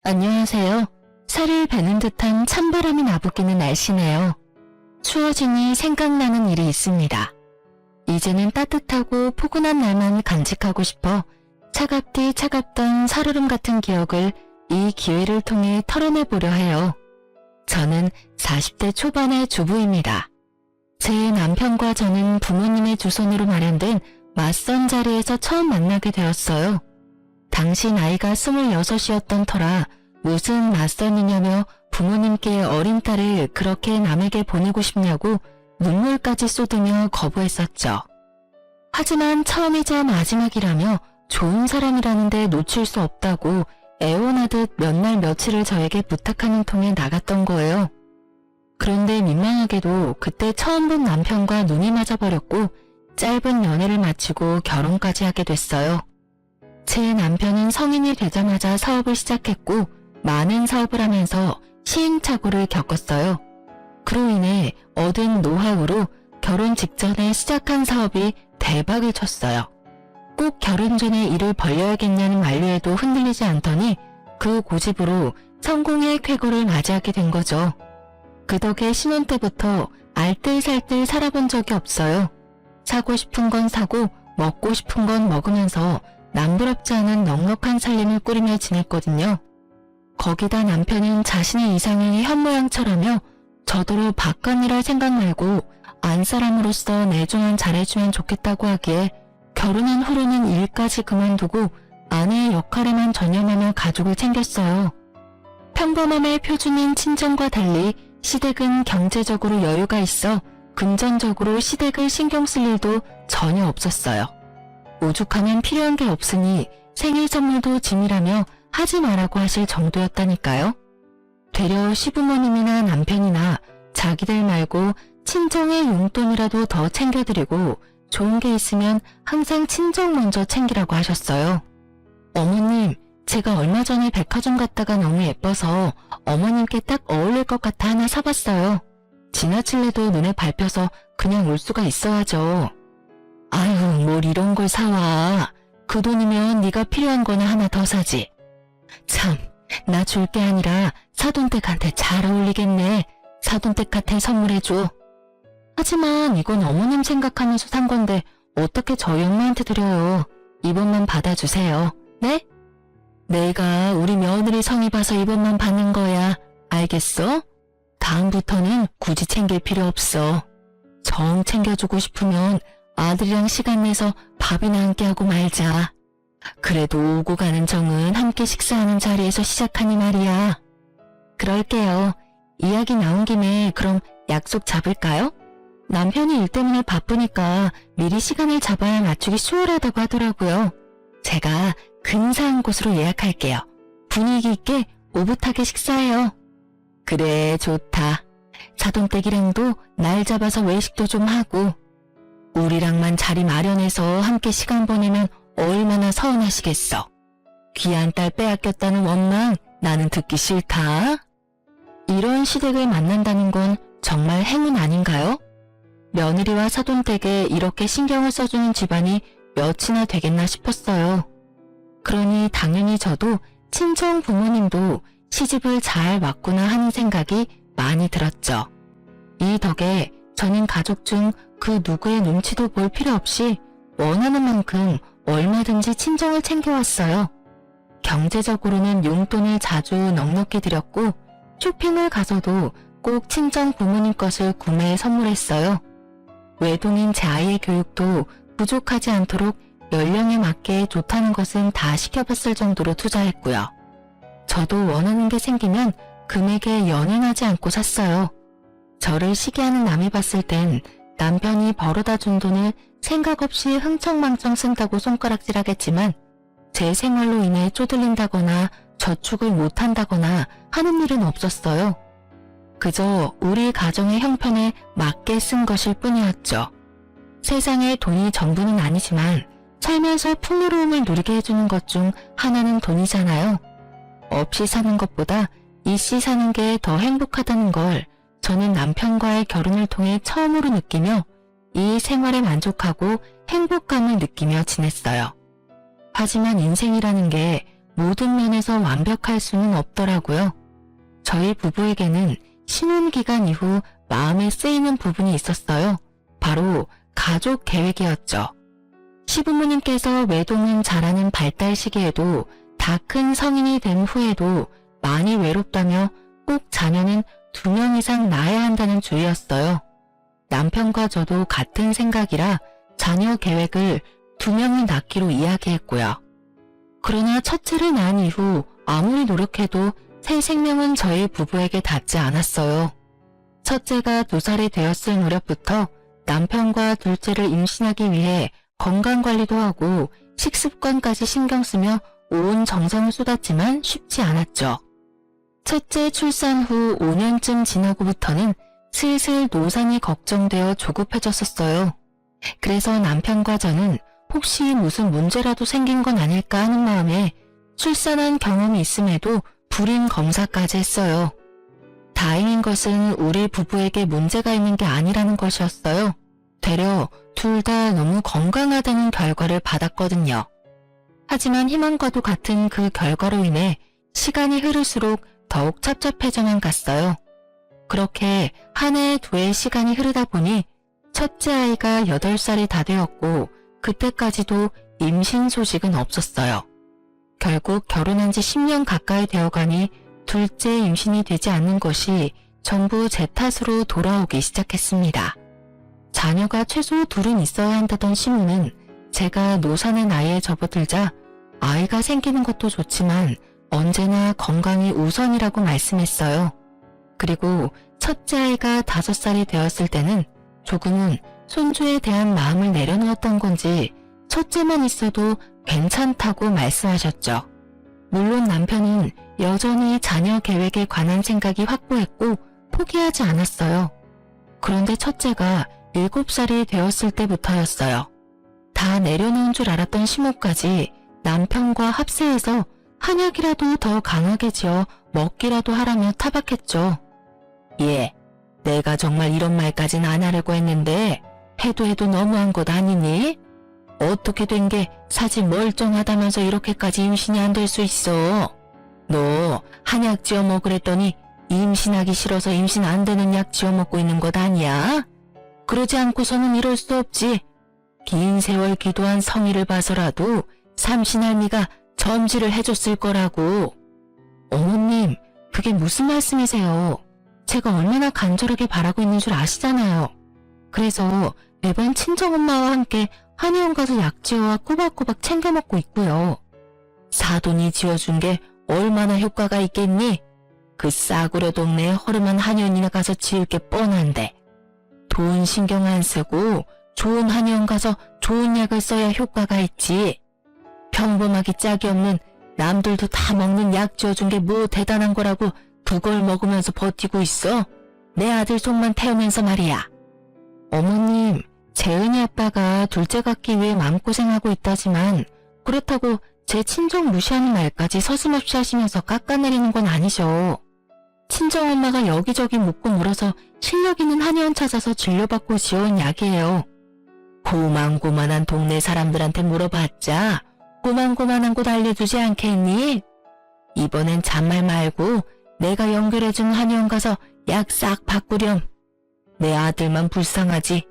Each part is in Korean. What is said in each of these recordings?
안녕하세요. 살을 베는 듯한 찬바람이 나부끼는 날씨네요. 추워지니 생각나는 일이 있습니다. 이제는 따뜻하고 포근한 날만 간직하고 싶어 차갑디 차갑던 살얼음 같은 기억을 이 기회를 통해 털어내보려 해요. 저는 40대 초반의 주부입니다. 제 남편과 저는 부모님의 주선으로 마련된 맞선 자리에서 처음 만나게 되었어요. 당시 나이가 26이었던 터라 무슨 맞선이냐며 부모님께 어린 딸을 그렇게 남에게 보내고 싶냐고 눈물까지 쏟으며 거부했었죠. 하지만 처음이자 마지막이라며 좋은 사람이라는데 놓칠 수 없다고 애원하듯 몇 날 며칠을 저에게 부탁하는 통에 나갔던 거예요. 그런데 민망하게도 그때 처음 본 남편과 눈이 맞아버렸고 짧은 연애를 마치고 결혼까지 하게 됐어요. 제 남편은 성인이 되자마자 사업을 시작했고 많은 사업을 하면서 시행착오를 겪었어요. 그로 인해 얻은 노하우로 결혼 직전에 시작한 사업이 대박을 쳤어요. 꼭 결혼 전에 일을 벌려야겠냐는 만류에도 흔들리지 않더니 그 고집으로 성공의 쾌거를 맞이하게 된 거죠. 그 덕에 신혼 때부터 알뜰살뜰 살아본 적이 없어요. 사고 싶은 건 사고 먹고 싶은 건 먹으면서 남부럽지 않은 넉넉한 살림을 꾸리며 지냈거든요. 거기다 남편은 자신의 이상을 현모양처라며 저더러 바깥일할 생각 말고 안사람으로서 내 좀 잘해주면 좋겠다고 하기에 결혼한 후로는 일까지 그만두고 아내의 역할에만 전념하며 가족을 챙겼어요. 평범함의 표준인 친정과 달리 시댁은 경제적으로 여유가 있어 금전적으로 시댁을 신경 쓸 일도 전혀 없었어요. 오죽하면 필요한 게 없으니 생일 선물도 짐이라며 하지 말라고 하실 정도였다니까요. 되려 시부모님이나 남편이나 자기들 말고 친정의 용돈이라도 더 챙겨드리고 좋은 게 있으면 항상 친정 먼저 챙기라고 하셨어요. 어머님, 제가 얼마 전에 백화점 갔다가 너무 예뻐서 어머님께 딱 어울릴 것 같아 하나 사봤어요. 지나칠래도 눈에 밟혀서 그냥 올 수가 있어야죠. 아유, 뭘 이런 걸 사와. 그 돈이면 네가 필요한 거나 하나 더 사지. 참, 나 줄 게 아니라 사돈댁한테 잘 어울리겠네. 사돈댁한테 선물해줘. 하지만 이건 어머님 생각하면서 산 건데 어떻게 저희 엄마한테 드려요. 이번만 받아주세요. 네? 내가 우리 며느리 성의 봐서 이번만 받는 거야. 알겠어? 다음부터는 굳이 챙길 필요 없어. 정 챙겨주고 싶으면 아들이랑 시간 내서 밥이나 함께 하고 말자. 그래도 오고 가는 정은 함께 식사하는 자리에서 시작하니 말이야. 그럴게요. 이야기 나온 김에 그럼 약속 잡을까요? 남편이 일 때문에 바쁘니까 미리 시간을 잡아야 맞추기 수월하다고 하더라고요. 제가 근사한 곳으로 예약할게요. 분위기 있게 오붓하게 식사해요. 그래, 좋다. 사돈댁이랑도 날 잡아서 외식도 좀 하고 우리랑만 자리 마련해서 함께 시간 보내면 얼마나 서운하시겠어. 귀한 딸 빼앗겼다는 원망 나는 듣기 싫다. 이런 시댁을 만난다는 건 정말 행운 아닌가요? 며느리와 사돈댁에 이렇게 신경을 써주는 집안이 몇이나 되겠나 싶었어요. 그러니 당연히 저도 친정 부모님도 시집을 잘 왔구나 하는 생각이 많이 들었죠. 이 덕에 저는 가족 중 그 누구의 눈치도 볼 필요 없이 원하는 만큼 얼마든지 친정을 챙겨왔어요. 경제적으로는 용돈을 자주 넉넉히 드렸고 쇼핑을 가서도 꼭 친정 부모님 것을 구매해 선물했어요. 외동인 제 아이의 교육도 부족하지 않도록 연령에 맞게 좋다는 것은 다 시켜봤을 정도로 투자했고요. 저도 원하는 게 생기면 금액에 연연하지 않고 샀어요. 저를 시기하는 남이 봤을 땐 남편이 벌어다 준 돈을 생각 없이 흥청망청 쓴다고 손가락질하겠지만 제 생활로 인해 쪼들린다거나 저축을 못한다거나 하는 일은 없었어요. 그저 우리 가정의 형편에 맞게 쓴 것일 뿐이었죠. 세상에 돈이 전부는 아니지만 살면서 풍요로움을 누리게 해주는 것 중 하나는 돈이잖아요. 없이 사는 것보다 있이 사는 게 더 행복하다는 걸 저는 남편과의 결혼을 통해 처음으로 느끼며 이 생활에 만족하고 행복감을 느끼며 지냈어요. 하지만 인생이라는 게 모든 면에서 완벽할 수는 없더라고요. 저희 부부에게는 신혼 기간 이후 마음에 쓰이는 부분이 있었어요. 바로 가족 계획이었죠. 시부모님께서 외동은 잘하는 발달 시기에도 다 큰 성인이 된 후에도 많이 외롭다며 꼭 자녀는 2명 이상 낳아야 한다는 주의였어요. 남편과 저도 같은 생각이라 자녀 계획을 2명을 낳기로 이야기했고요. 그러나 첫째를 낳은 이후 아무리 노력해도 새 생명은 저희 부부에게 닿지 않았어요. 첫째가 2살이 되었을 무렵부터 남편과 둘째를 임신하기 위해 건강관리도 하고 식습관까지 신경 쓰며 온 정성을 쏟았지만 쉽지 않았죠. 첫째 출산 후 5년쯤 지나고부터는 슬슬 노산이 걱정되어 조급해졌었어요. 그래서 남편과 저는 혹시 무슨 문제라도 생긴 건 아닐까 하는 마음에 출산한 경험이 있음에도 불임 검사까지 했어요. 다행인 것은 우리 부부에게 문제가 있는 게 아니라는 것이었어요. 되려 둘 다 너무 건강하다는 결과를 받았거든요. 하지만 희망과도 같은 그 결과로 인해 시간이 흐를수록 더욱 찹찹해져만 갔어요. 그렇게 한 해 두 해 시간이 흐르다 보니 첫째 아이가 8살이 다 되었고 그때까지도 임신 소식은 없었어요. 결국 결혼한 지 10년 가까이 되어가니 둘째 임신이 되지 않는 것이 전부 제 탓으로 돌아오기 시작했습니다. 자녀가 최소 2은 있어야 한다던 시모는 제가 노산의 나이에 접어들자 아이가 생기는 것도 좋지만 언제나 건강이 우선이라고 말씀했어요. 그리고 첫째 아이가 5살이 되었을 때는 조금은 손주에 대한 마음을 내려놓았던 건지 첫째만 있어도 괜찮다고 말씀하셨죠. 물론 남편은 여전히 자녀 계획에 관한 생각이 확고했고 포기하지 않았어요. 그런데 첫째가 7살이 되었을 때부터였어요. 다 내려놓은 줄 알았던 시모까지 남편과 합세해서 한약이라도 더 강하게 지어 먹기라도 하라며 타박했죠. 예, 내가 정말 이런 말까진 안 하려고 했는데 해도 너무한 것 아니니? 어떻게 된 게 사지 멀쩡하다면서 이렇게까지 임신이 안 될 수 있어? 너 한약 지어 먹으랬더니 임신하기 싫어서 임신 안 되는 약 지어 먹고 있는 것 아니야? 그러지 않고서는 이럴 수 없지. 긴 세월 기도한 성의를 봐서라도 삼신할미가 점지를 해줬을 거라고. 어머님, 그게 무슨 말씀이세요? 제가 얼마나 간절하게 바라고 있는 줄 아시잖아요. 그래서 매번 친정엄마와 함께 한의원 가서 약 지어와 꼬박꼬박 챙겨 먹고 있고요. 사돈이 지어준 게 얼마나 효과가 있겠니? 그 싸구려 동네에 허름한 한의원이나 가서 지을 게 뻔한데. 돈 신경 안 쓰고 좋은 한의원 가서 좋은 약을 써야 효과가 있지. 평범하기 짝이 없는 남들도 다 먹는 약 지어준 게 뭐 대단한 거라고 그걸 먹으면서 버티고 있어? 내 아들 속만 태우면서 말이야. 어머님, 재은이 아빠가 둘째 갖기 위해 마음고생하고 있다지만 그렇다고 제 친정 무시하는 말까지 서슴없이 하시면서 깎아내리는 건 아니죠. 친정엄마가 여기저기 묻고 물어서 실력 있는 한의원 찾아서 진료받고 지어온 약이에요. 고만고만한 동네 사람들한테 물어봤자 고만고만한 곳 알려주지 않겠니? 이번엔 잔말 말고 내가 연결해준 한의원 가서 약 싹 바꾸렴. 내 아들만 불쌍하지.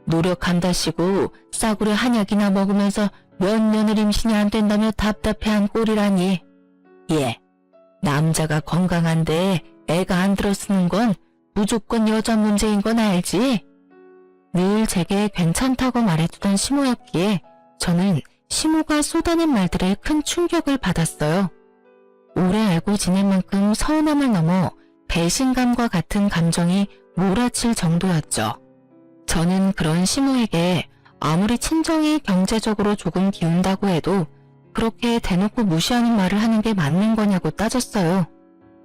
노력한다시고 싸구려 한약이나 먹으면서 몇 년을 임신이 안 된다며 답답해한 꼴이라니. 예, 남자가 건강한데 애가 안 들어쓰는 건 무조건 여자 문제인 건 알지? 늘 제게 괜찮다고 말해주던 시모였기에 저는 시모가 쏟아낸 말들에 큰 충격을 받았어요. 오래 알고 지낸 만큼 서운함을 넘어 배신감과 같은 감정이 몰아칠 정도였죠. 저는 그런 시모에게 아무리 친정이 경제적으로 조금 기운다고 해도 그렇게 대놓고 무시하는 말을 하는 게 맞는 거냐고 따졌어요.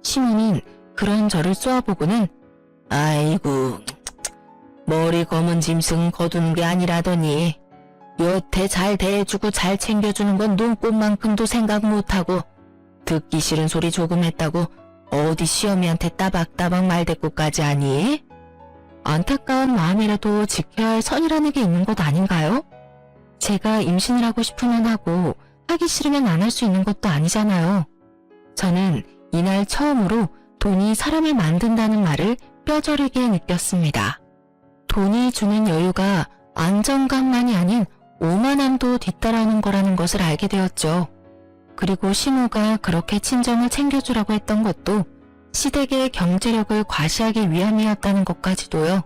시모는 그런 저를 쏘아보고는 아이고, 머리 검은 짐승 거두는 게 아니라더니 여태 잘 대해주고 잘 챙겨주는 건 눈꽃만큼도 생각 못하고 듣기 싫은 소리 조금 했다고 어디 시어미한테 따박따박 말대꾸까지 하니? 안타까운 마음이라도 지켜야 할 선이라는 게 있는 것 아닌가요? 제가 임신을 하고 싶으면 하고 하기 싫으면 안 할 수 있는 것도 아니잖아요. 저는 이날 처음으로 돈이 사람을 만든다는 말을 뼈저리게 느꼈습니다. 돈이 주는 여유가 안정감만이 아닌 오만함도 뒤따라오는 거라는 것을 알게 되었죠. 그리고 시모가 그렇게 친정을 챙겨주라고 했던 것도 시댁의 경제력을 과시하기 위함이었다는 것까지도요.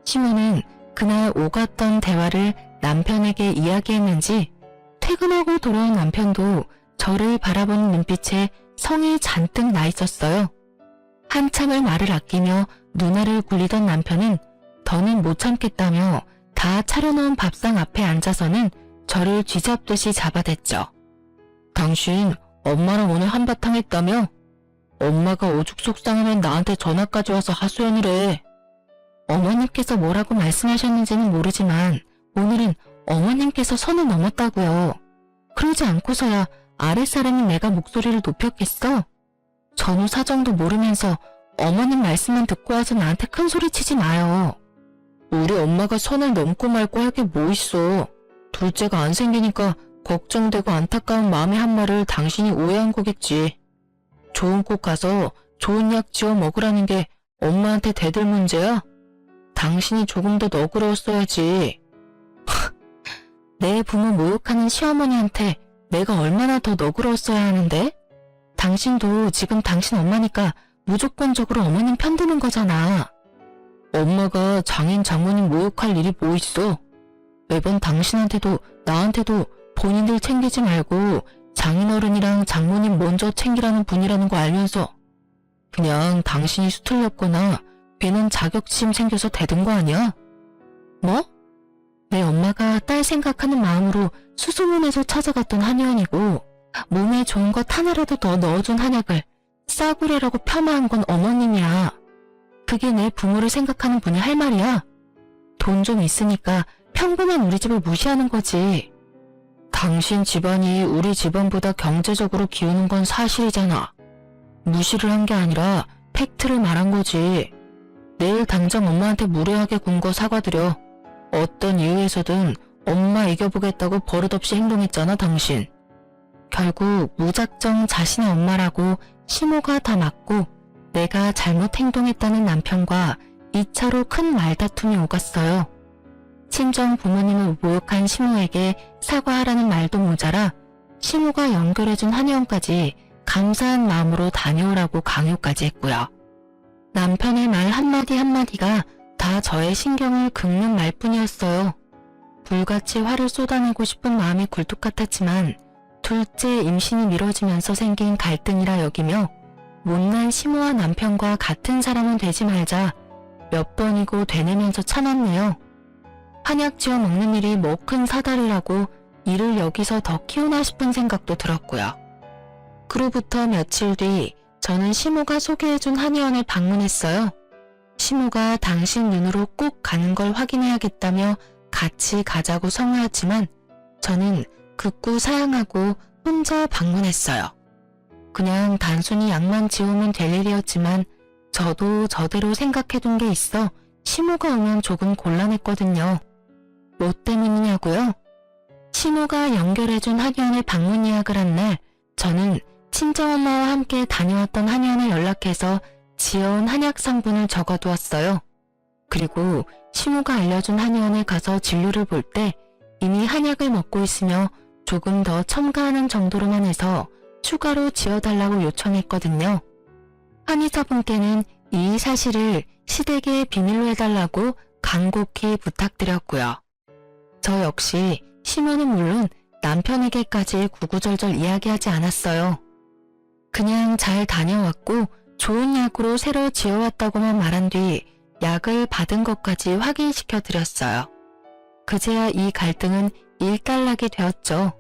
시모는 그날 오갔던 대화를 남편에게 이야기했는지 퇴근하고 돌아온 남편도 저를 바라보는 눈빛에 성이 잔뜩 나 있었어요. 한참을 말을 아끼며 눈알을 굴리던 남편은 더는 못 참겠다며 다 차려놓은 밥상 앞에 앉아서는 저를 쥐잡듯이 잡아댔죠. 당신 엄마랑 오늘 한바탕 했다며? 엄마가 오죽 속상하면 나한테 전화까지 와서 하소연을 해. 어머님께서 뭐라고 말씀하셨는지는 모르지만 오늘은 어머님께서 선을 넘었다고요. 그러지 않고서야 아랫사람인 내가 목소리를 높였겠어? 전후 사정도 모르면서 어머님 말씀만 듣고 와서 나한테 큰 소리 치지 마요. 우리 엄마가 선을 넘고 말고 할 게 뭐 있어. 둘째가 안 생기니까 걱정되고 안타까운 마음의 한 말을 당신이 오해한 거겠지. 좋은 곳 가서 좋은 약 지어 먹으라는 게 엄마한테 대들 문제야? 당신이 조금 더 너그러웠어야지. 내 부모 모욕하는 시어머니한테 내가 얼마나 더 너그러웠어야 하는데? 당신도 지금 당신 엄마니까 무조건적으로 어머님 편드는 거잖아. 엄마가 장인 장모님 모욕할 일이 뭐 있어? 매번 당신한테도 나한테도 본인들 챙기지 말고 장인어른이랑 장모님 먼저 챙기라는 분이라는 거 알면서 그냥 당신이 수틀렸거나 괜한 자격심 생겨서 대든 거 아니야? 뭐? 내 엄마가 딸 생각하는 마음으로 수소문에서 찾아갔던 한의원이고 몸에 좋은 것 하나라도 더 넣어준 한약을 싸구려라고 폄하한 건 어머님이야. 그게 내 부모를 생각하는 분이 할 말이야? 돈 좀 있으니까 평범한 우리 집을 무시하는 거지. 당신 집안이 우리 집안보다 경제적으로 기우는 건 사실이잖아. 무시를 한 게 아니라 팩트를 말한 거지. 내일 당장 엄마한테 무례하게 군 거 사과드려. 어떤 이유에서든 엄마 이겨보겠다고 버릇없이 행동했잖아, 당신. 결국 무작정 자신의 엄마라고 시모가 다 맞고 내가 잘못 행동했다는 남편과 2차로 큰 말다툼이 오갔어요. 친정 부모님을 모욕한 시모에게 사과하라는 말도 모자라 시모가 연결해준 한의원까지 감사한 마음으로 다녀오라고 강요까지 했고요. 남편의 말 한마디 한마디가 다 저의 신경을 긁는 말뿐이었어요. 불같이 화를 쏟아내고 싶은 마음이 굴뚝 같았지만 둘째 임신이 미뤄지면서 생긴 갈등이라 여기며 못난 시모와 남편과 같은 사람은 되지 말자 몇 번이고 되뇌면서 참았네요. 한약 지어 먹는 일이 뭐 큰 사달이라고 일을 여기서 더 키우나 싶은 생각도 들었고요. 그로부터 며칠 뒤 저는 시모가 소개해준 한의원을 방문했어요. 시모가 당신 눈으로 꼭 가는 걸 확인해야겠다며 같이 가자고 성화했지만 저는 극구 사양하고 혼자 방문했어요. 그냥 단순히 약만 지우면 될 일이었지만 저도 저대로 생각해둔 게 있어 시모가 오면 조금 곤란했거든요. 뭐 때문이냐고요? 시모가 연결해준 한의원에 방문 예약을 한 날 저는 친정엄마와 함께 다녀왔던 한의원에 연락해서 지어온 한약 성분을 적어두었어요. 그리고 시모가 알려준 한의원에 가서 진료를 볼 때 이미 한약을 먹고 있으며 조금 더 첨가하는 정도로만 해서 추가로 지어달라고 요청했거든요. 한의사분께는 이 사실을 시댁에 비밀로 해달라고 간곡히 부탁드렸고요. 저 역시 시모는 물론 남편에게까지 구구절절 이야기하지 않았어요. 그냥 잘 다녀왔고 좋은 약으로 새로 지어왔다고만 말한 뒤 약을 받은 것까지 확인시켜 드렸어요. 그제야 이 갈등은 일단락이 되었죠.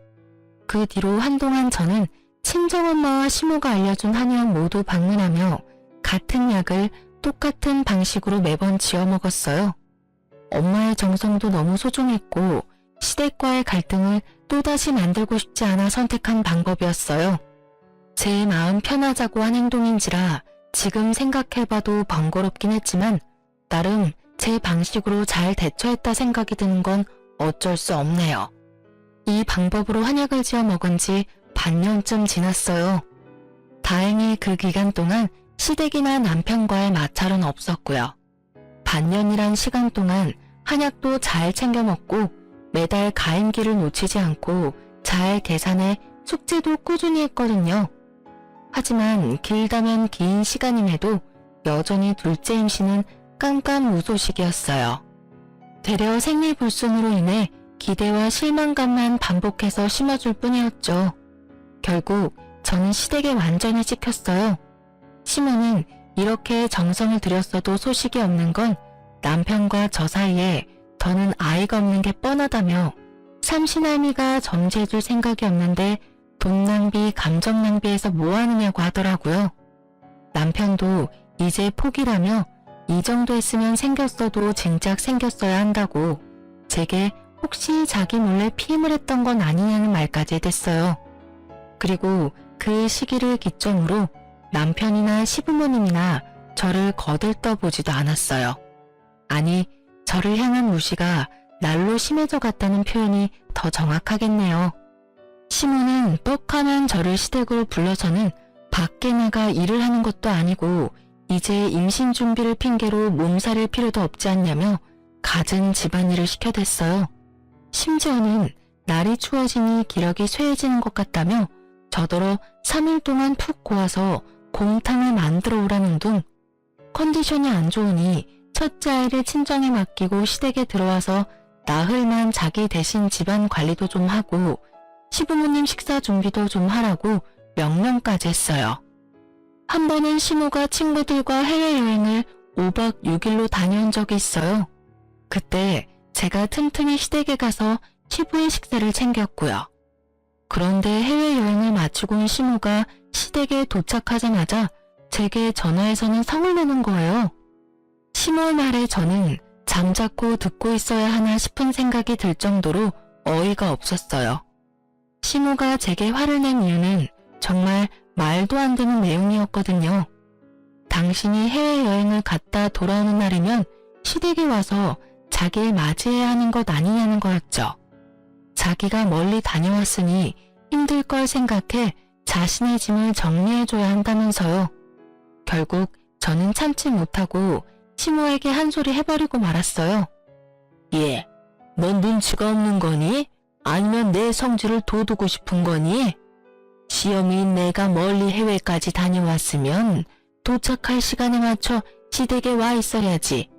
그 뒤로 한동안 저는 친정엄마와 시모가 알려준 한의원 모두 방문하며 같은 약을 똑같은 방식으로 매번 지어 먹었어요. 엄마의 정성도 너무 소중했고 시댁과의 갈등을 또다시 만들고 싶지 않아 선택한 방법이었어요. 제 마음 편하자고 한 행동인지라 지금 생각해봐도 번거롭긴 했지만 나름 제 방식으로 잘 대처했다 생각이 드는 건 어쩔 수 없네요. 이 방법으로 한약을 지어 먹은 지 반년쯤 지났어요. 다행히 그 기간 동안 시댁이나 남편과의 마찰은 없었고요. 반년이란 시간 동안 한약도 잘 챙겨 먹고 매달 가임기를 놓치지 않고 잘 계산해 숙제도 꾸준히 했거든요. 하지만 길다면 긴 시간임에도 여전히 둘째 임신은 깜깜무소식이었어요. 되려 생리불순으로 인해 기대와 실망감만 반복해서 심어줄 뿐이었죠. 결국 저는 시댁에 완전히 찍혔어요. 시모는 이렇게 정성을 들였어도 소식이 없는 건 남편과 저 사이에 더는 아이가 없는 게 뻔하다며 삼신할미가 점지해줄 생각이 없는데 돈 낭비, 감정 낭비해서 뭐 하느냐고 하더라고요. 남편도 이제 포기라며 이 정도 했으면 생겼어도 진작 생겼어야 한다고 제게 혹시 자기 몰래 피임을 했던 건 아니냐는 말까지 됐어요. 그리고 그 시기를 기점으로 남편이나 시부모님이나 저를 거들떠보지도 않았어요. 아니, 저를 향한 무시가 날로 심해져 갔다는 표현이 더 정확하겠네요. 시모는 뻑하면 저를 시댁으로 불러서는 밖에 나가 일을 하는 것도 아니고 이제 임신 준비를 핑계로 몸살일 필요도 없지 않냐며 갖은 집안일을 시켜댔어요. 심지어는 날이 추워지니 기력이 쇠해지는 것 같다며 저더러 3일 동안 푹 고아서 곰탕을 만들어 오라는 둥. 컨디션이 안 좋으니 첫째 아이를 친정에 맡기고 시댁에 들어와서 나흘만 자기 대신 집안 관리도 좀 하고 시부모님 식사 준비도 좀 하라고 명령까지 했어요. 한 번은 시모가 친구들과 해외여행을 5박 6일로 다녀온 적이 있어요. 그때 제가 틈틈이 시댁에 가서 시부의 식사를 챙겼고요. 그런데 해외여행을 마치고 온 시모가 시댁에 도착하자마자 제게 전화해서는 성을 내는 거예요. 시모의 말에 저는 잠자코 듣고 있어야 하나 싶은 생각이 들 정도로 어이가 없었어요. 시모가 제게 화를 낸 이유는 정말 말도 안 되는 내용이었거든요. 당신이 해외여행을 갔다 돌아오는 날이면 시댁에 와서 자기를 맞이해야 하는 것 아니냐는 거였죠. 자기가 멀리 다녀왔으니 힘들 걸 생각해 자신의 짐을 정리해줘야 한다면서요. 결국 저는 참지 못하고 시모에게 한 소리 해버리고 말았어요. 예, 넌 눈치가 없는 거니? 아니면 내 성질을 돋우고 싶은 거니? 시험인 내가 멀리 해외까지 다녀왔으면 도착할 시간에 맞춰 시댁에 와 있어야지.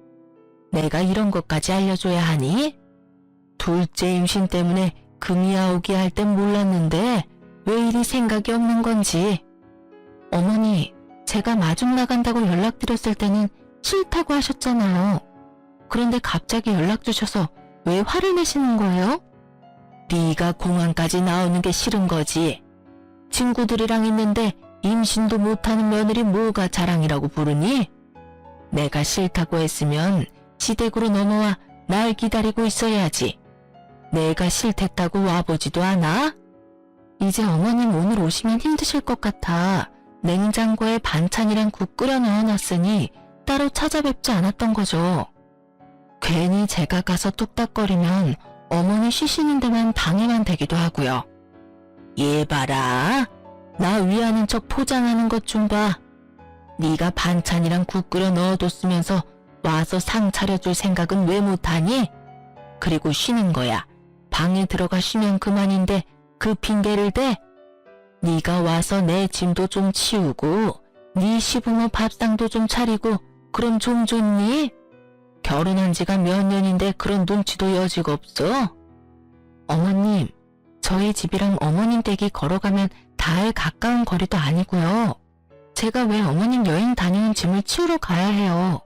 내가 이런 것까지 알려줘야 하니? 둘째 임신 때문에 금이아오기 할 땐 몰랐는데 왜 이리 생각이 없는 건지. 어머니, 제가 마중 나간다고 연락드렸을 때는 싫다고 하셨잖아요. 그런데 갑자기 연락 주셔서 왜 화를 내시는 거예요? 네가 공항까지 나오는 게 싫은 거지. 친구들이랑 있는데 임신도 못하는 며느리 뭐가 자랑이라고 부르니? 내가 싫다고 했으면 시댁으로 넘어와 날 기다리고 있어야지. 내가 싫댔다고 와보지도 않아? 이제 어머님 오늘 오시면 힘드실 것 같아 냉장고에 반찬이랑 국 끓여 넣어놨으니 따로 찾아뵙지 않았던 거죠. 괜히 제가 가서 뚝딱거리면 어머니 쉬시는 데만 방해만 되기도 하고요. 얘 봐라. 나 위하는 척 포장하는 것 좀 봐. 네가 반찬이랑 국 끓여 넣어뒀으면서 와서 상 차려줄 생각은 왜 못하니? 그리고 쉬는 거야. 방에 들어가 쉬면 그만인데 그 핑계를 대? 네가 와서 내 짐도 좀 치우고 네 시부모 밥상도 좀 차리고 그럼 좀 좋니? 결혼한 지가 몇 년인데 그런 눈치도 여지가 없어? 어머님, 저희 집이랑 어머님 댁이 걸어가면 닿을 가까운 거리도 아니고요. 제가 왜 어머님 여행 다녀온 짐을 치우러 가야 해요?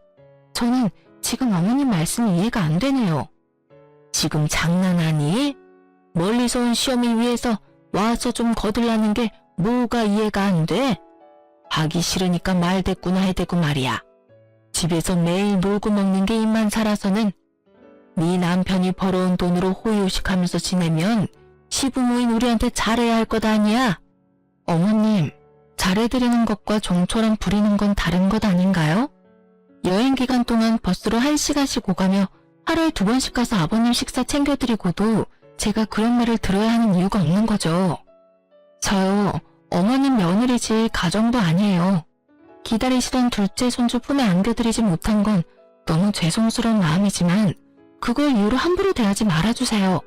저는 지금 어머님 말씀이 이해가 안 되네요. 지금 장난하니? 멀리서 온 시어미 위해서 와서 좀 거들라는 게 뭐가 이해가 안 돼? 하기 싫으니까 말대꾸나 해대고 말이야. 집에서 매일 놀고 먹는 게 입만 살아서는 네 남편이 벌어온 돈으로 호의호식하면서 지내면 시부모인 우리한테 잘해야 할 것 아니야? 어머님, 잘해드리는 것과 종처럼 부리는 건 다른 것 아닌가요? 여행 기간 동안 버스로 1시간씩 오가며 하루에 2번씩 가서 아버님 식사 챙겨드리고도 제가 그런 말을 들어야 하는 이유가 없는 거죠. 저요, 어머님 며느리지 가정도 아니에요. 기다리시던 둘째 손주 품에 안겨드리지 못한 건 너무 죄송스러운 마음이지만 그걸 이유로 함부로 대하지 말아주세요.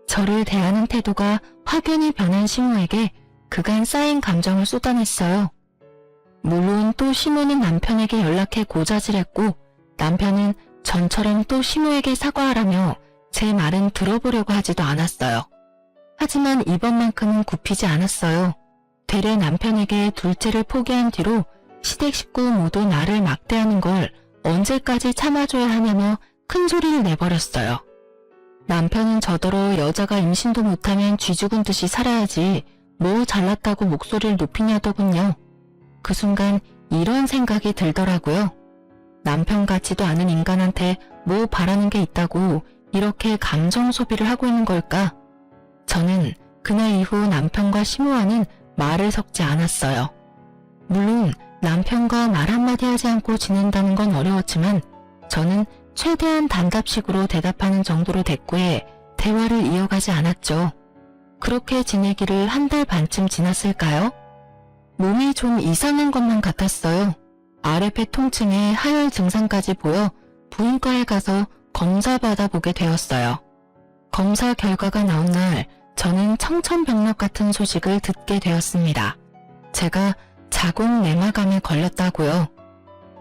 저를 대하는 태도가 확연히 변한 시모에게 그간 쌓인 감정을 쏟아냈어요. 물론 또 시모는 남편에게 연락해 고자질했고 남편은 전처럼 또 시모에게 사과하라며 제 말은 들어보려고 하지도 않았어요. 하지만 이번만큼은 굽히지 않았어요. 되레 남편에게 둘째를 포기한 뒤로 시댁 식구 모두 나를 막대하는 걸 언제까지 참아줘야 하냐며 큰 소리를 내버렸어요. 남편은 저더러 여자가 임신도 못하면 쥐 죽은 듯이 살아야지 뭐 잘났다고 목소리를 높이냐더군요. 그 순간 이런 생각이 들더라고요. 남편 같지도 않은 인간한테 뭐 바라는 게 있다고 이렇게 감정 소비를 하고 있는 걸까? 저는 그날 이후 남편과 시모와는 말을 섞지 않았어요. 물론 남편과 말 한마디 하지 않고 지낸다는 건 어려웠지만 저는 최대한 단답식으로 대답하는 정도로 대꾸해 대화를 이어가지 않았죠. 그렇게 지내기를 한 달 반쯤 지났을까요? 몸이 좀 이상한 것만 같았어요. 아래배 통증에 하열 증상까지 보여 부인과에 가서 검사 받아보게 되었어요. 검사 결과가 나온 날 저는 청천벽력 같은 소식을 듣게 되었습니다. 제가 자궁 내막암에 걸렸다고요.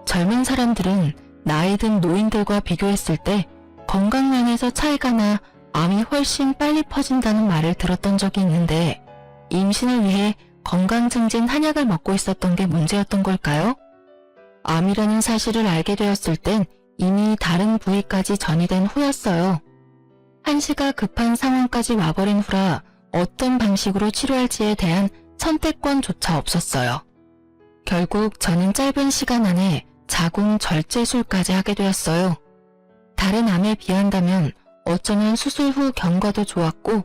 젊은 사람들은 나이 든 노인들과 비교했을 때 건강면에서 차이가 나 암이 훨씬 빨리 퍼진다는 말을 들었던 적이 있는데 임신을 위해 건강증진 한약을 먹고 있었던 게 문제였던 걸까요? 암이라는 사실을 알게 되었을 땐 이미 다른 부위까지 전이된 후였어요. 한시가 급한 상황까지 와버린 후라 어떤 방식으로 치료할지에 대한 선택권조차 없었어요. 결국 저는 짧은 시간 안에 자궁 절제술까지 하게 되었어요. 다른 암에 비한다면 어쩌면 수술 후 경과도 좋았고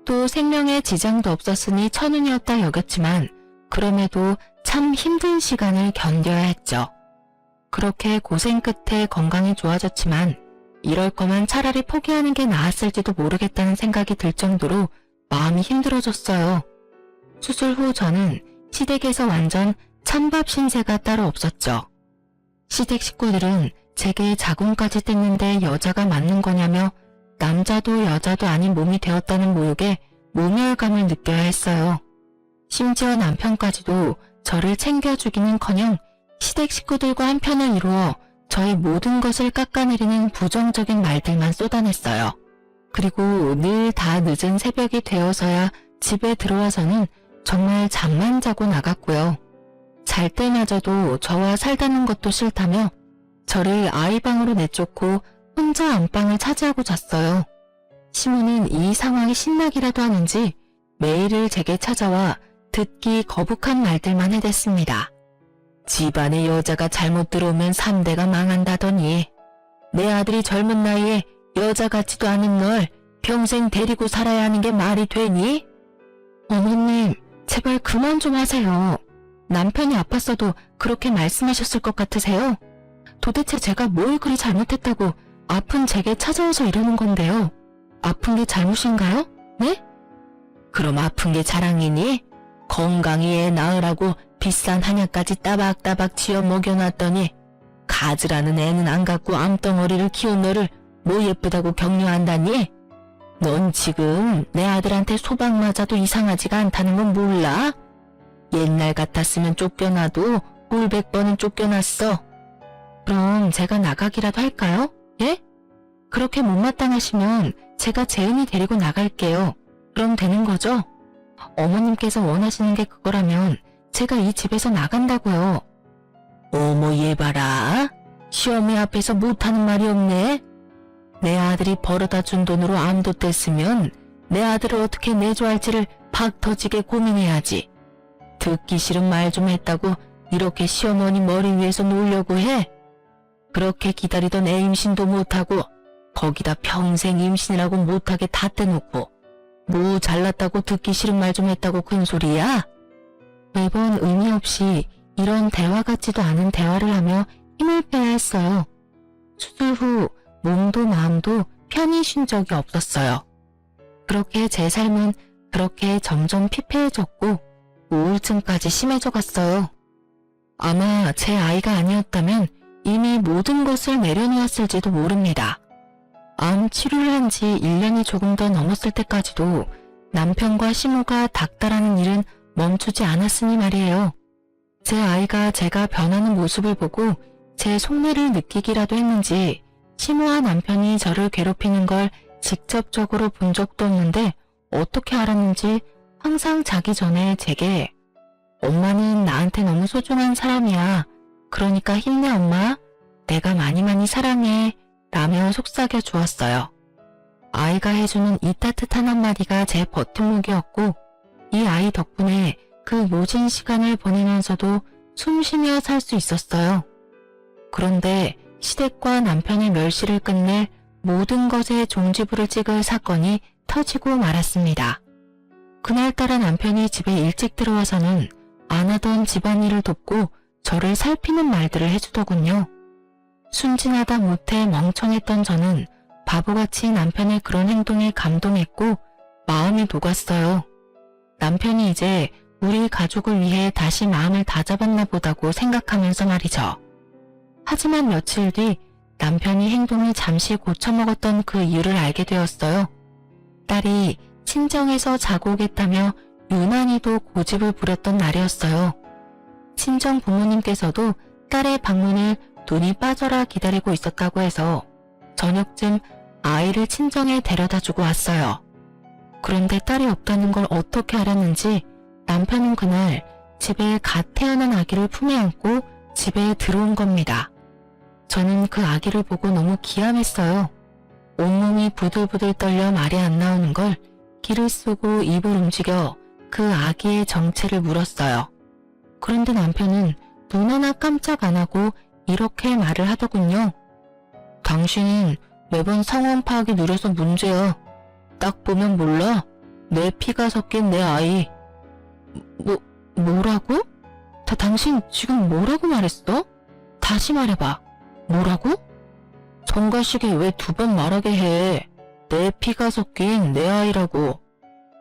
또 생명에 지장도 없었으니 천운이었다 여겼지만 그럼에도 참 힘든 시간을 견뎌야 했죠. 그렇게 고생 끝에 건강이 좋아졌지만 이럴 거면 차라리 포기하는 게 나았을지도 모르겠다는 생각이 들 정도로 마음이 힘들어졌어요. 수술 후 저는 시댁에서 완전 찬밥 신세가 따로 없었죠. 시댁 식구들은 제게 자궁까지 뗐는데 여자가 맞는 거냐며 남자도 여자도 아닌 몸이 되었다는 모욕에 모멸감을 느껴야 했어요. 심지어 남편까지도 저를 챙겨주기는커녕 시댁 식구들과 한편을 이루어 저의 모든 것을 깎아내리는 부정적인 말들만 쏟아냈어요. 그리고 늘 다 늦은 새벽이 되어서야 집에 들어와서는 정말 잠만 자고 나갔고요. 잘 때마저도 저와 살다는 것도 싫다며 저를 아이방으로 내쫓고 혼자 안방을 차지하고 잤어요. 시모는 이 상황이 신나기라도 하는지 매일을 제게 찾아와 듣기 거북한 말들만 해댔습니다. 집안에 여자가 잘못 들어오면 3대가 망한다더니 내 아들이 젊은 나이에 여자 같지도 않은 널 평생 데리고 살아야 하는 게 말이 되니? 어머님, 제발 그만 좀 하세요. 남편이 아팠어도 그렇게 말씀하셨을 것 같으세요? 도대체 제가 뭘 그리 잘못했다고 아픈 제게 찾아와서 이러는 건데요. 아픈 게 잘못인가요? 네? 그럼 아픈 게 자랑이니? 건강히 애 낳으라고 비싼 한약까지 따박따박 지어 먹여놨더니 가즈라는 애는 안 갖고 암덩어리를 키운 너를 뭐 예쁘다고 격려한다니? 넌 지금 내 아들한테 소박 맞아도 이상하지가 않다는 건 몰라? 옛날 같았으면 쫓겨나도 꼴백 번은 쫓겨났어. 그럼 제가 나가기라도 할까요? 예? 그렇게 못마땅하시면 제가 재은이 데리고 나갈게요. 그럼 되는 거죠? 어머님께서 원하시는 게 그거라면 제가 이 집에서 나간다고요. 어머 얘 봐라. 시어머니 앞에서 못하는 말이 없네. 내 아들이 벌어다 준 돈으로 암도 뗐으면 내 아들을 어떻게 내줘할지를 박 터지게 고민해야지. 듣기 싫은 말 좀 했다고 이렇게 시어머니 머리 위에서 놀려고 해? 그렇게 기다리던 애 임신도 못하고 거기다 평생 임신이라고 못하게 다 떼놓고 뭐 잘났다고 듣기 싫은 말 좀 했다고 큰소리야? 매번 의미 없이 이런 대화 같지도 않은 대화를 하며 힘을 빼야 했어요. 수술 후 몸도 마음도 편히 쉰 적이 없었어요. 그렇게 제 삶은 그렇게 점점 피폐해졌고 우울증까지 심해져 갔어요. 아마 제 아이가 아니었다면 이미 모든 것을 내려놓았을지도 모릅니다. 암 치료를 한 지 1년이 조금 더 넘었을 때까지도 남편과 시모가 닥달하는 일은 멈추지 않았으니 말이에요. 제 아이가 제가 변하는 모습을 보고 제 속내를 느끼기라도 했는지 시모와 남편이 저를 괴롭히는 걸 직접적으로 본 적도 없는데 어떻게 알았는지 항상 자기 전에 제게 엄마는 나한테 너무 소중한 사람이야. 그러니까 힘내 엄마. 내가 많이 사랑해. 라며 속삭여 주었어요. 아이가 해주는 이 따뜻한 한마디가 제 버팀목이었고 이 아이 덕분에 그 모진 시간을 보내면서도 숨쉬며 살 수 있었어요. 그런데 시댁과 남편의 멸시를 끝낼 모든 것에 종지부를 찍을 사건이 터지고 말았습니다. 그날따라 남편이 집에 일찍 들어와서는 안 하던 집안일을 돕고 저를 살피는 말들을 해주더군요. 순진하다 못해 멍청했던 저는 바보같이 남편의 그런 행동에 감동했고 마음이 녹았어요. 남편이 이제 우리 가족을 위해 다시 마음을 다잡았나 보다고 생각하면서 말이죠. 하지만 며칠 뒤 남편이 행동을 잠시 고쳐먹었던 그 이유를 알게 되었어요. 딸이 친정에서 자고 오겠다며 유난히도 고집을 부렸던 날이었어요. 친정 부모님께서도 딸의 방문을 눈이 빠져라 기다리고 있었다고 해서 저녁쯤 아이를 친정에 데려다주고 왔어요. 그런데 딸이 없다는 걸 어떻게 알았는지 남편은 그날 집에 갓 태어난 아기를 품에 안고 집에 들어온 겁니다. 저는 그 아기를 보고 너무 기함했어요. 온몸이 부들부들 떨려 말이 안 나오는 걸 기를 쏘고 입을 움직여 그 아기의 정체를 물었어요. 그런데 남편은 눈 하나 깜짝 안 하고 이렇게 말을 하더군요. 당신은 매번 상황 파악이 느려서 문제야. 딱 보면 몰라? 내 피가 섞인 내 아이. 뭐라고? 당신 지금 뭐라고 말했어? 다시 말해봐. 뭐라고? 정가식이 왜 2번 말하게 해? 내 피가 섞인 내 아이라고.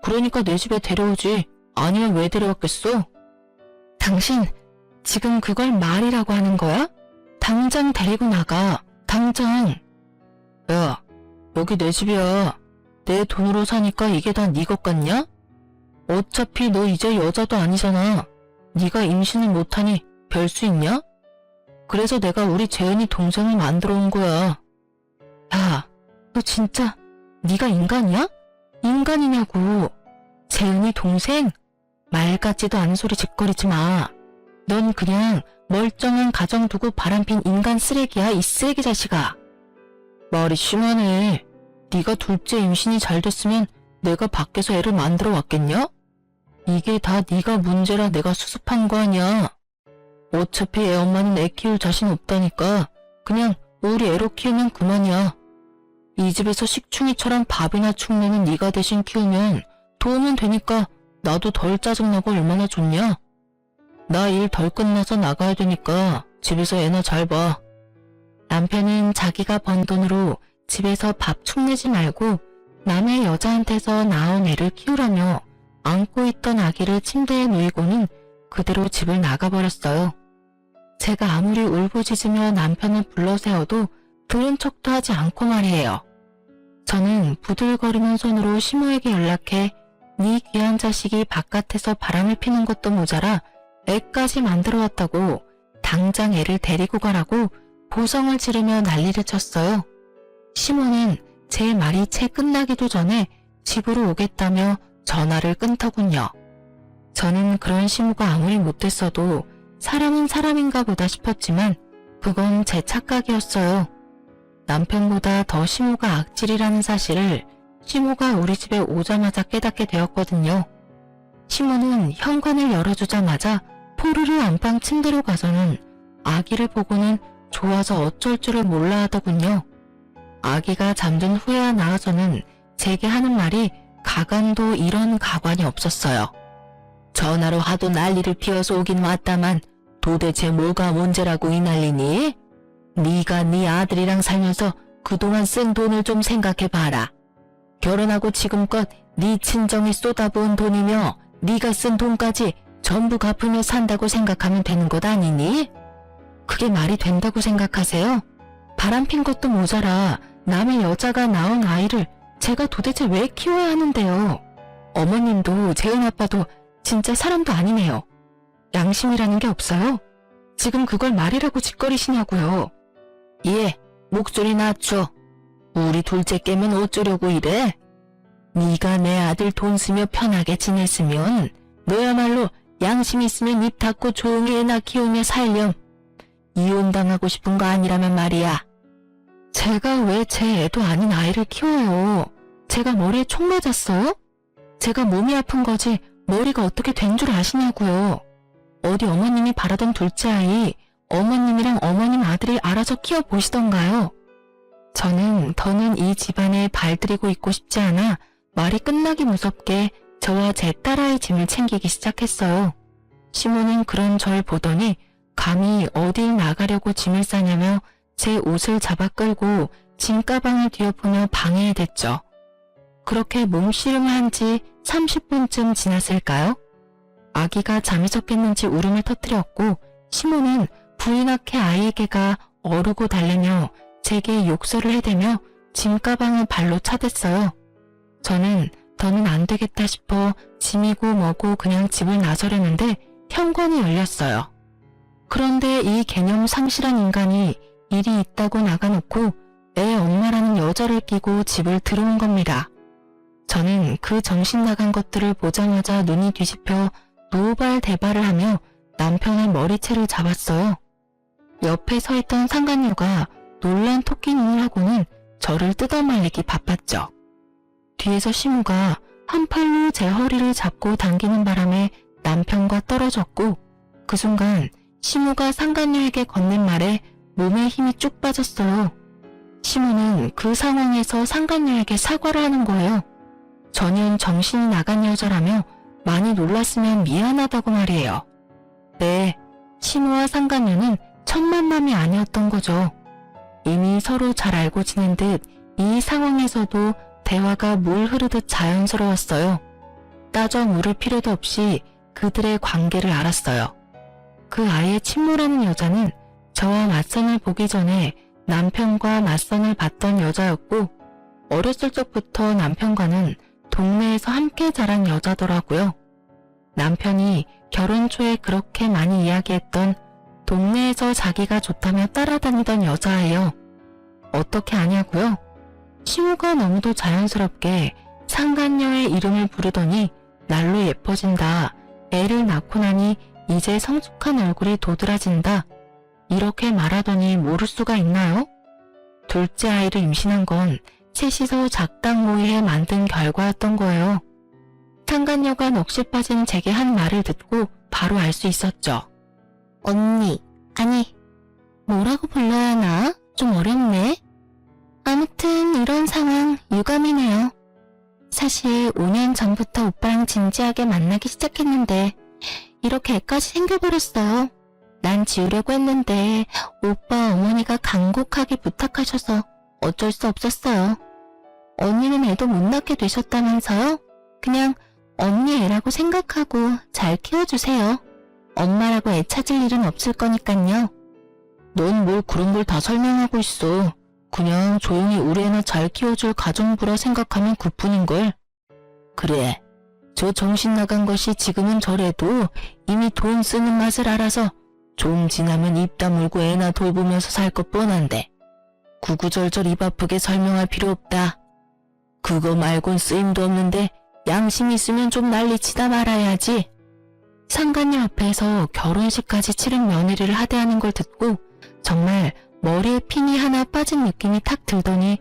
그러니까 내 집에 데려오지. 아니면 왜 데려왔겠어? 당신 지금 그걸 말이라고 하는 거야? 당장 데리고 나가. 당장. 야, 여기 내 집이야. 내 돈으로 사니까 이게 다 네 것 같냐? 어차피 너 이제 여자도 아니잖아. 네가 임신을 못하니 별 수 있냐? 그래서 내가 우리 재은이 동생을 만들어 온 거야. 야, 너 진짜 네가 인간이야? 인간이냐고. 재은이 동생? 말 같지도 않은 소리 짓거리지 마. 넌 그냥 멀쩡한 가정 두고 바람핀 인간 쓰레기야, 이 쓰레기 자식아. 말이 심하네. 네가 둘째 임신이 잘 됐으면 내가 밖에서 애를 만들어 왔겠냐? 이게 다 네가 문제라 내가 수습한 거 아니야. 어차피 애 엄마는 애 키울 자신 없다니까 그냥 우리 애로 키우면 그만이야. 이 집에서 식충이처럼 밥이나 축내는 네가 대신 키우면 도우면 되니까 나도 덜 짜증나고 얼마나 좋냐? 나 일 덜 끝나서 나가야 되니까 집에서 애나 잘 봐. 남편은 자기가 번 돈으로 집에서 밥 축내지 말고 남의 여자한테서 낳은 애를 키우라며 안고 있던 아기를 침대에 누이고는 그대로 집을 나가버렸어요. 제가 아무리 울부짖으며 남편을 불러세워도 들은 척도 하지 않고 말이에요. 저는 부들거리는 손으로 시모에게 연락해 네 귀한 자식이 바깥에서 바람을 피는 것도 모자라 애까지 만들어 왔다고 당장 애를 데리고 가라고 보성을 지르며 난리를 쳤어요. 시모는 제 말이 채 끝나기도 전에 집으로 오겠다며 전화를 끊더군요. 저는 그런 시모가 아무리 못됐어도 사람은 사람인가 보다 싶었지만 그건 제 착각이었어요. 남편보다 더 시모가 악질이라는 사실을 시모가 우리 집에 오자마자 깨닫게 되었거든요. 시모는 현관을 열어주자마자 포르르 안방 침대로 가서는 아기를 보고는 좋아서 어쩔 줄을 몰라 하더군요. 아기가 잠든 후에야 나와서는 제게 하는 말이 가관도 이런 가관이 없었어요. 전화로 하도 난리를 피워서 오긴 왔다만 도대체 뭐가 문제라고 이 난리니? 네가 네 아들이랑 살면서 그동안 쓴 돈을 좀 생각해봐라. 결혼하고 지금껏 네 친정이 쏟아부은 돈이며 네가 쓴 돈까지 전부 갚으며 산다고 생각하면 되는 것 아니니? 그게 말이 된다고 생각하세요? 바람핀 것도 모자라 남의 여자가 낳은 아이를 제가 도대체 왜 키워야 하는데요? 어머님도 재은 아빠도 진짜 사람도 아니네요. 양심이라는 게 없어요? 지금 그걸 말이라고 짓거리시냐고요. 예, 목소리 낮춰. 우리 둘째 깨면 어쩌려고 이래? 네가 내 아들 돈 쓰며 편하게 지냈으면 너야말로 양심 있으면 입 닫고 조용히 애나 키우며 살렴. 이혼당하고 싶은 거 아니라면 말이야. 제가 왜 제 애도 아닌 아이를 키워요? 제가 머리에 총 맞았어요? 제가 몸이 아픈 거지 머리가 어떻게 된 줄 아시냐고요. 어디 어머님이 바라던 둘째 아이 어머님이랑 어머님 아들이 알아서 키워보시던가요. 저는 더는 이 집안에 발들이고 있고 싶지 않아 말이 끝나기 무섭게 저와 제 딸아이 짐을 챙기기 시작했어요. 시모는 그런 절 보더니 감히 어딜 나가려고 짐을 싸냐며 제 옷을 잡아 끌고 짐 가방을 뒤엎으며 방해해댔죠. 그렇게 몸씨름을 한 지 30분쯤 지났을까요? 아기가 잠이 섞였는지 울음을 터뜨렸고 시모는 부인학회 아이에게가 어르고 달래며 제게 욕설을 해대며 짐 가방을 발로 차댔어요. 저는 더는 안 되겠다 싶어 짐이고 뭐고 그냥 집을 나서려는데 현관이 열렸어요. 그런데 이 개념 상실한 인간이 일이 있다고 나가놓고 애 엄마라는 여자를 끼고 집을 들어온 겁니다. 저는 그 정신 나간 것들을 보자마자 눈이 뒤집혀 노발대발을 하며 남편의 머리채를 잡았어요. 옆에 서 있던 상간녀가 놀란 토끼 눈을 하고는 저를 뜯어말리기 바빴죠. 뒤에서 시무가 한 팔로 제 허리를 잡고 당기는 바람에 남편과 떨어졌고 그 순간 시무가 상간녀에게 건넨 말에 몸에 힘이 쭉 빠졌어요. 시무는 그 상황에서 상간녀에게 사과를 하는 거예요. 전혀 정신이 나간 여자라며 많이 놀랐으면 미안하다고 말이에요. 네, 시무와 상간녀는 첫 만남이 아니었던 거죠. 이미 서로 잘 알고 지낸 듯 이 상황에서도 대화가 물 흐르듯 자연스러웠어요. 따져 물을 필요도 없이 그들의 관계를 알았어요. 그 아이의 친모라는 여자는 저와 맞선을 보기 전에 남편과 맞선을 봤던 여자였고 어렸을 적부터 남편과는 동네에서 함께 자란 여자더라고요. 남편이 결혼 초에 그렇게 많이 이야기했던 동네에서 자기가 좋다며 따라다니던 여자예요. 어떻게 아냐고요? 시우가 너무도 자연스럽게 상간녀의 이름을 부르더니 날로 예뻐진다. 애를 낳고 나니 이제 성숙한 얼굴이 도드라진다. 이렇게 말하더니 모를 수가 있나요? 둘째 아이를 임신한 건 셋이서 작당 모의에 만든 결과였던 거예요. 상간녀가 넋이 빠진 제게 한 말을 듣고 바로 알 수 있었죠. 언니, 아니, 뭐라고 불러야 하나? 좀 어렵네. 아무튼 이런 상황 유감이네요. 사실 5년 전부터 오빠랑 진지하게 만나기 시작했는데 이렇게 애까지 생겨버렸어요. 난 지우려고 했는데 오빠 어머니가 간곡하게 부탁하셔서 어쩔 수 없었어요. 언니는 애도 못 낳게 되셨다면서요? 그냥 언니 애라고 생각하고 잘 키워주세요. 엄마라고 애 찾을 일은 없을 거니깐요. 넌 뭘 그런 걸 다 설명하고 있어. 그냥 조용히 우리 애나 잘 키워줄 가정부라 생각하면 그뿐인걸. 그래, 저 정신 나간 것이 지금은 저래도 이미 돈 쓰는 맛을 알아서 좀 지나면 입 다물고 애나 돌보면서 살 것 뻔한데 구구절절 입 아프게 설명할 필요 없다. 그거 말곤 쓰임도 없는데 양심 있으면 좀 난리치다 말아야지. 상간녀 앞에서 결혼식까지 치른 며느리를 하대하는 걸 듣고 정말 머리에 핀이 하나 빠진 느낌이 탁 들더니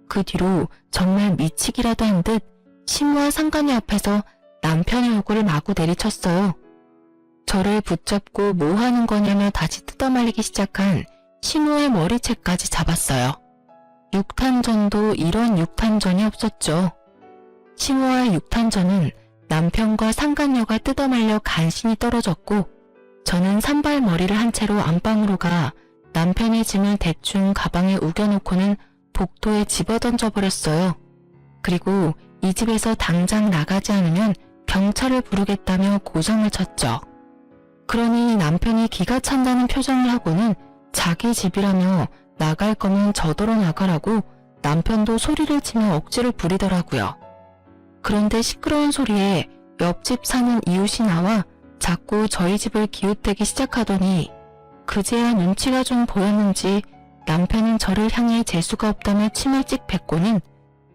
그 뒤로 정말 미치기라도 한 듯 시무와 상간녀 앞에서 남편의 얼굴을 마구 내리쳤어요. 저를 붙잡고 뭐 하는 거냐며 다시 뜯어말리기 시작한 시무의 머리채까지 잡았어요. 6탄전도 이런 6탄전이 없었죠. 시무와 6탄전은 남편과 상간녀가 뜯어말려 간신히 떨어졌고 저는 산발머리를 한 채로 안방으로 가 남편의 짐을 대충 가방에 우겨놓고는 복도에 집어던져버렸어요. 그리고 이 집에서 당장 나가지 않으면 경찰을 부르겠다며 고성을 쳤죠. 그러니 남편이 기가 찬다는 표정을 하고는 자기 집이라며 나갈 거면 저더러 나가라고 남편도 소리를 치며 억지를 부리더라고요. 그런데 시끄러운 소리에 옆집 사는 이웃이 나와 자꾸 저희 집을 기웃대기 시작하더니 그제야 눈치가 좀 보였는지 남편은 저를 향해 재수가 없다며 침을 찍 뱉고는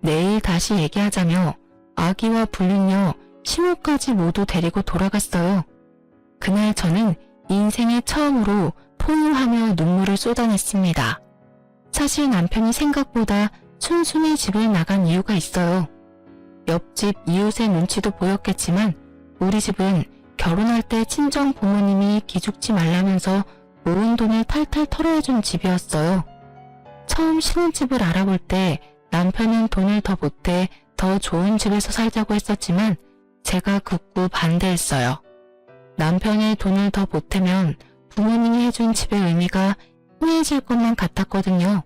내일 다시 얘기하자며 아기와 불륜녀 시모까지 모두 데리고 돌아갔어요. 그날 저는 인생에 처음으로 포효하며 눈물을 쏟아냈습니다. 사실 남편이 생각보다 순순히 집을 나간 이유가 있어요. 옆집 이웃의 눈치도 보였겠지만 우리 집은 결혼할 때 친정 부모님이 기죽지 말라면서 모은 돈을 탈탈 털어준 집이었어요. 처음 신혼집을 알아볼 때 남편은 돈을 더 보태 더 좋은 집에서 살자고 했었지만 제가 극구 반대했어요. 남편의 돈을 더 보태면 부모님이 해준 집의 의미가 희미해질 것만 같았거든요.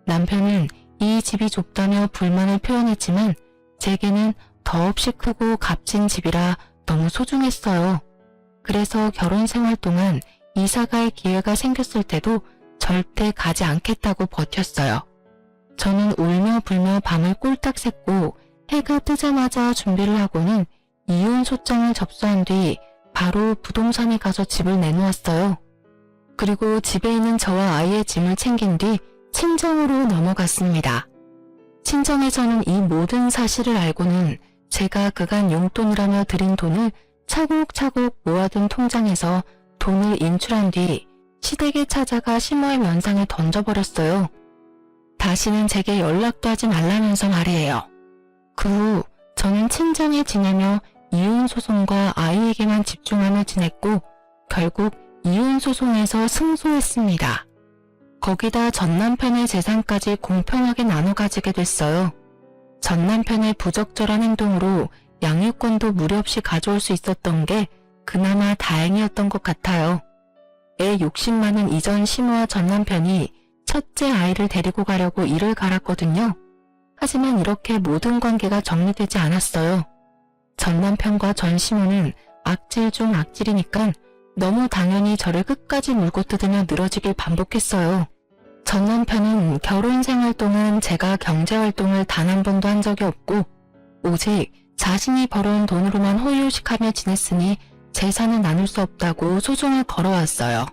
남편은 이 집이 좁다며 불만을 표현했지만 제게는 더없이 크고 값진 집이라 너무 소중했어요. 그래서 결혼 생활 동안 이사갈 기회가 생겼을 때도 절대 가지 않겠다고 버텼어요. 저는 울며 불며 밤을 꼴딱 샜고 해가 뜨자마자 준비를 하고는 이혼 소장을 접수한 뒤 바로 부동산에 가서 집을 내놓았어요. 그리고 집에 있는 저와 아이의 짐을 챙긴 뒤 친정으로 넘어갔습니다. 친정에서는 이 모든 사실을 알고는 제가 그간 용돈이라며 드린 돈을 차곡차곡 모아둔 통장에서 돈을 인출한 뒤 시댁에 찾아가 시모의 면상에 던져버렸어요. 다시는 제게 연락도 하지 말라면서 말이에요. 그 후 저는 친정에 지내며 이혼 소송과 아이에게만 집중하며 지냈고 결국 이혼 소송에서 승소했습니다. 거기다 전 남편의 재산까지 공평하게 나눠 가지게 됐어요. 전 남편의 부적절한 행동으로 양육권도 무리 없이 가져올 수 있었던 게 그나마 다행이었던 것 같아요. 애 욕심 많은 이전 시모와 전 남편이 첫째 아이를 데리고 가려고 이를 갈았거든요. 하지만 이렇게 모든 관계가 정리되지 않았어요. 전 남편과 전 시모는 악질 중 악질이니까 너무 당연히 저를 끝까지 물고 뜯으며 늘어지길 반복했어요. 전 남편은 결혼 생활 동안 제가 경제활동을 단 한 번도 한 적이 없고 오직 자신이 벌어온 돈으로만 호의호식하며 지냈으니 재산을 나눌 수 없다고 소송을 걸어왔어요.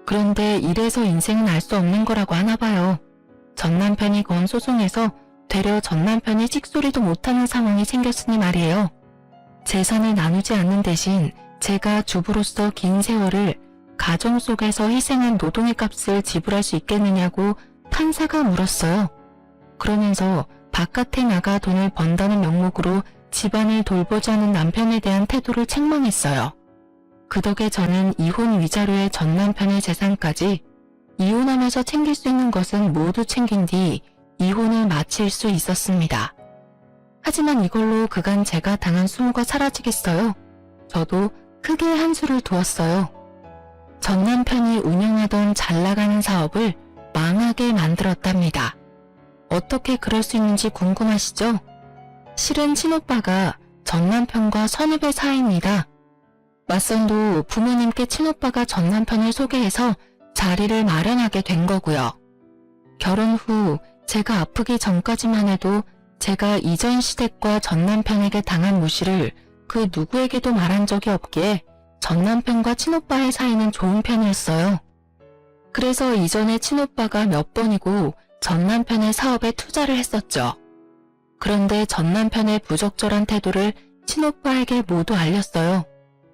그런데 이래서 인생은 알 수 없는 거라고 하나 봐요. 전 남편이 건 소송에서 되려 전 남편이 찍소리도 못하는 상황이 생겼으니 말이에요. 재산을 나누지 않는 대신 제가 주부로서 긴 세월을 가정 속에서 희생한 노동의 값을 지불할 수 있겠느냐고 판사가 물었어요. 그러면서 바깥에 나가 돈을 번다는 명목으로 집안을 돌보지 않은 남편에 대한 태도를 책망했어요. 그 덕에 저는 이혼 위자료의 전 남편의 재산까지 이혼하면서 챙길 수 있는 것은 모두 챙긴 뒤 이혼을 마칠 수 있었습니다. 하지만 이걸로 그간 제가 당한 수모가 사라지겠어요? 저도 크게 한수를 두었어요. 전 남편이 운영하던 잘 나가는 사업을 망하게 만들었답니다. 어떻게 그럴 수 있는지 궁금하시죠? 실은 친오빠가 전 남편과 선후배 사이입니다. 맞선도 부모님께 친오빠가 전 남편을 소개해서 자리를 마련하게 된 거고요. 결혼 후 제가 아프기 전까지만 해도 제가 이전 시댁과 전 남편에게 당한 무시를 그 누구에게도 말한 적이 없기에 전 남편과 친오빠의 사이는 좋은 편이었어요. 그래서 이전에 친오빠가 몇 번이고 전 남편의 사업에 투자를 했었죠. 그런데 전 남편의 부적절한 태도를 친오빠에게 모두 알렸어요.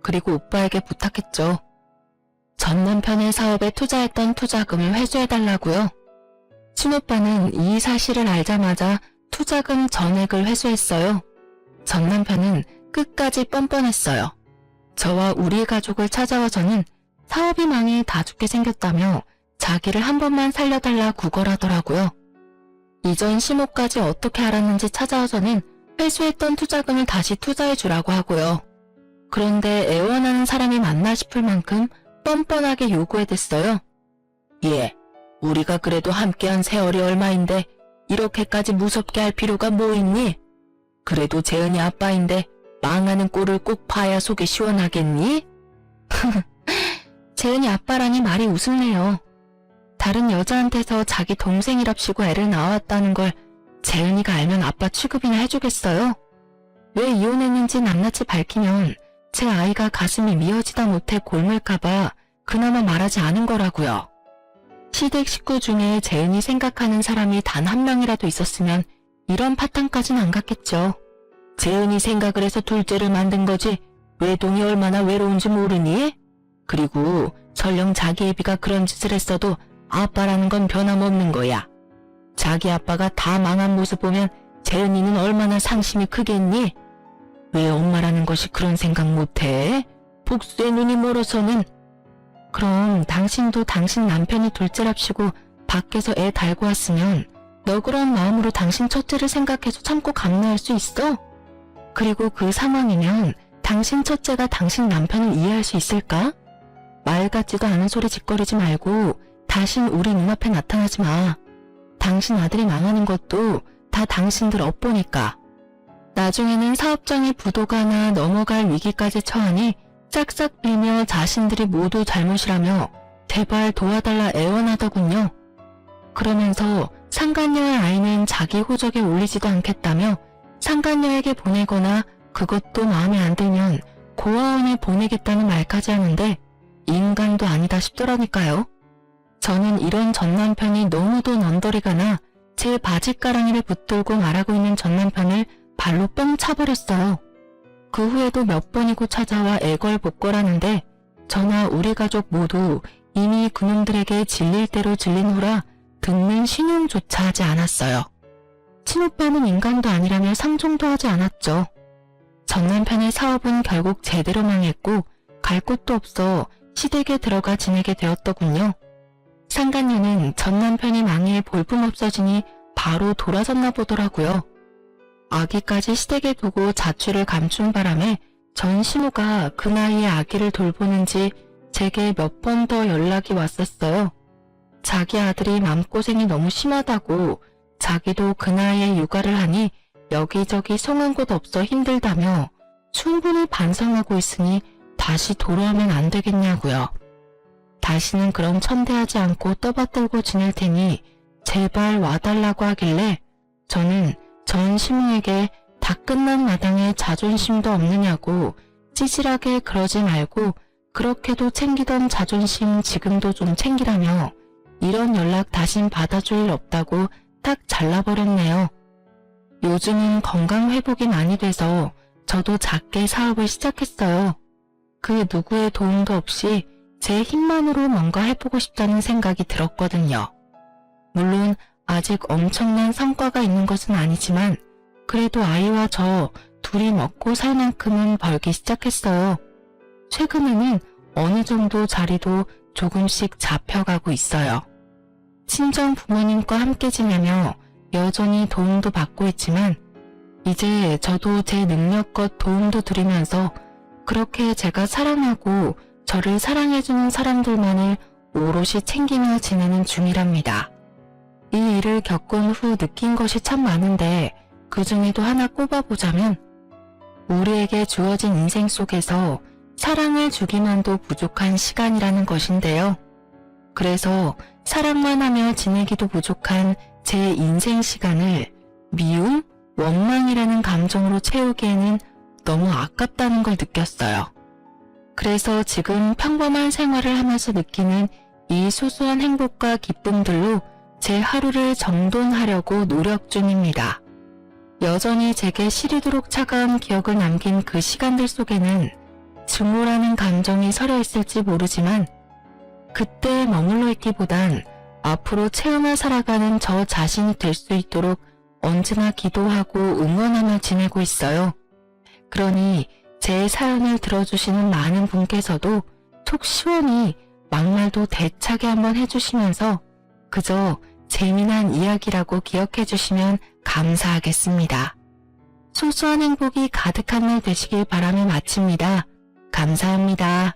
그리고 오빠에게 부탁했죠. 전 남편의 사업에 투자했던 투자금을 회수해달라고요. 친오빠는 이 사실을 알자마자 투자금 전액을 회수했어요. 전 남편은 끝까지 뻔뻔했어요. 저와 우리 가족을 찾아와서는 사업이 망해 다 죽게 생겼다며 자기를 한 번만 살려달라 구걸하더라고요. 이전 시모까지 어떻게 알았는지 찾아와서는 회수했던 투자금을 다시 투자해주라고 하고요. 그런데 애원하는 사람이 맞나 싶을 만큼 뻔뻔하게 요구해댔어요. 예, 우리가 그래도 함께한 세월이 얼마인데 이렇게까지 무섭게 할 필요가 뭐 있니? 그래도 재은이 아빠인데 망하는 꼴을 꼭 봐야 속이 시원하겠니? 재은이 아빠라니 말이 우습네요. 다른 여자한테서 자기 동생이랍시고 애를 낳았다는 걸 재은이가 알면 아빠 취급이나 해주겠어요? 왜 이혼했는지 낱낱이 밝히면 제 아이가 가슴이 미어지다 못해 곪을까봐 그나마 말하지 않은 거라고요. 시댁 식구 중에 재은이 생각하는 사람이 단 한 명이라도 있었으면 이런 파탄까진 안 갔겠죠. 재은이 생각을 해서 둘째를 만든 거지 외동이 얼마나 외로운지 모르니? 그리고 설령 자기 애비가 그런 짓을 했어도 아빠라는 건 변함없는 거야. 자기 아빠가 다 망한 모습 보면 재은이는 얼마나 상심이 크겠니? 왜 엄마라는 것이 그런 생각 못해? 복수의 눈이 멀어서는. 그럼 당신도 당신 남편이 둘째랍시고 밖에서 애 달고 왔으면 너그러운 마음으로 당신 첫째를 생각해서 참고 감내할 수 있어? 그리고 그 상황이면 당신 첫째가 당신 남편을 이해할 수 있을까? 말 같지도 않은 소리 짓거리지 말고 다신 우리 눈앞에 나타나지 마. 당신 아들이 망하는 것도 다 당신들 업보니까. 나중에는 사업장이 부도가 나 넘어갈 위기까지 처하니 짝싹 빌며 자신들이 모두 잘못이라며 제발 도와달라 애원하더군요. 그러면서 상간녀의 아이는 자기 호적에 올리지도 않겠다며 상간녀에게 보내거나 그것도 마음에 안 들면 고아원에 보내겠다는 말까지 하는데 인간도 아니다 싶더라니까요. 저는 이런 전남편이 너무도 넌더리가 나 제 바짓가랑이를 붙들고 말하고 있는 전남편을 발로 뻥 차버렸어요. 그 후에도 몇 번이고 찾아와 애걸복걸하는데 저나 우리 가족 모두 이미 그놈들에게 질릴 대로 질린 후라 듣는 신용조차 하지 않았어요. 친오빠는 인간도 아니라며 상종도 하지 않았죠. 전남편의 사업은 결국 제대로 망했고 갈 곳도 없어 시댁에 들어가 지내게 되었더군요. 상간녀는 전남편이 망해 볼품없어지니 바로 돌아섰나 보더라고요. 아기까지 시댁에 두고 자취를 감춘 바람에 전 시모가 그 나이에 아기를 돌보는지 제게 몇 번 더 연락이 왔었어요. 자기 아들이 맘고생이 너무 심하다고 자기도 그 나이에 육아를 하니 여기저기 성한 곳 없어 힘들다며 충분히 반성하고 있으니 다시 돌아오면 안 되겠냐고요. 다시는 그런 천대하지 않고 떠받들고 지낼 테니 제발 와달라고 하길래 저는 전 시모에게 다 끝난 마당에 자존심도 없느냐고 찌질하게 그러지 말고 그렇게도 챙기던 자존심 지금도 좀 챙기라며 이런 연락 다신 받아줄 일 없다고 딱 잘라버렸네요. 요즘은 건강 회복이 많이 돼서 저도 작게 사업을 시작했어요. 그 누구의 도움도 없이 제 힘만으로 뭔가 해보고 싶다는 생각이 들었거든요. 물론 아직 엄청난 성과가 있는 것은 아니지만 그래도 아이와 저 둘이 먹고 살 만큼은 벌기 시작했어요. 최근에는 어느 정도 자리도 조금씩 잡혀가고 있어요. 친정 부모님과 함께 지내며 여전히 도움도 받고 있지만 이제 저도 제 능력껏 도움도 드리면서 그렇게 제가 사랑하고 저를 사랑해주는 사람들만을 오롯이 챙기며 지내는 중이랍니다. 이 일을 겪은 후 느낀 것이 참 많은데 그 중에도 하나 꼽아보자면 우리에게 주어진 인생 속에서 사랑을 주기만도 부족한 시간이라는 것인데요. 그래서 사랑만 하며 지내기도 부족한 제 인생 시간을 미움, 원망이라는 감정으로 채우기에는 너무 아깝다는 걸 느꼈어요. 그래서 지금 평범한 생활을 하면서 느끼는 이 소소한 행복과 기쁨들로 제 하루를 정돈하려고 노력 중입니다. 여전히 제게 시리도록 차가운 기억을 남긴 그 시간들 속에는 증오라는 감정이 서려 있을지 모르지만 그때에 머물러 있기보단 앞으로 채우며 살아가는 저 자신이 될 수 있도록 언제나 기도하고 응원하며 지내고 있어요. 그러니 제 사연을 들어주시는 많은 분께서도 속 시원히 막말도 대차게 한번 해주시면서 그저 재미난 이야기라고 기억해 주시면 감사하겠습니다. 소소한 행복이 가득한 날 되시길 바라며 마칩니다. 감사합니다.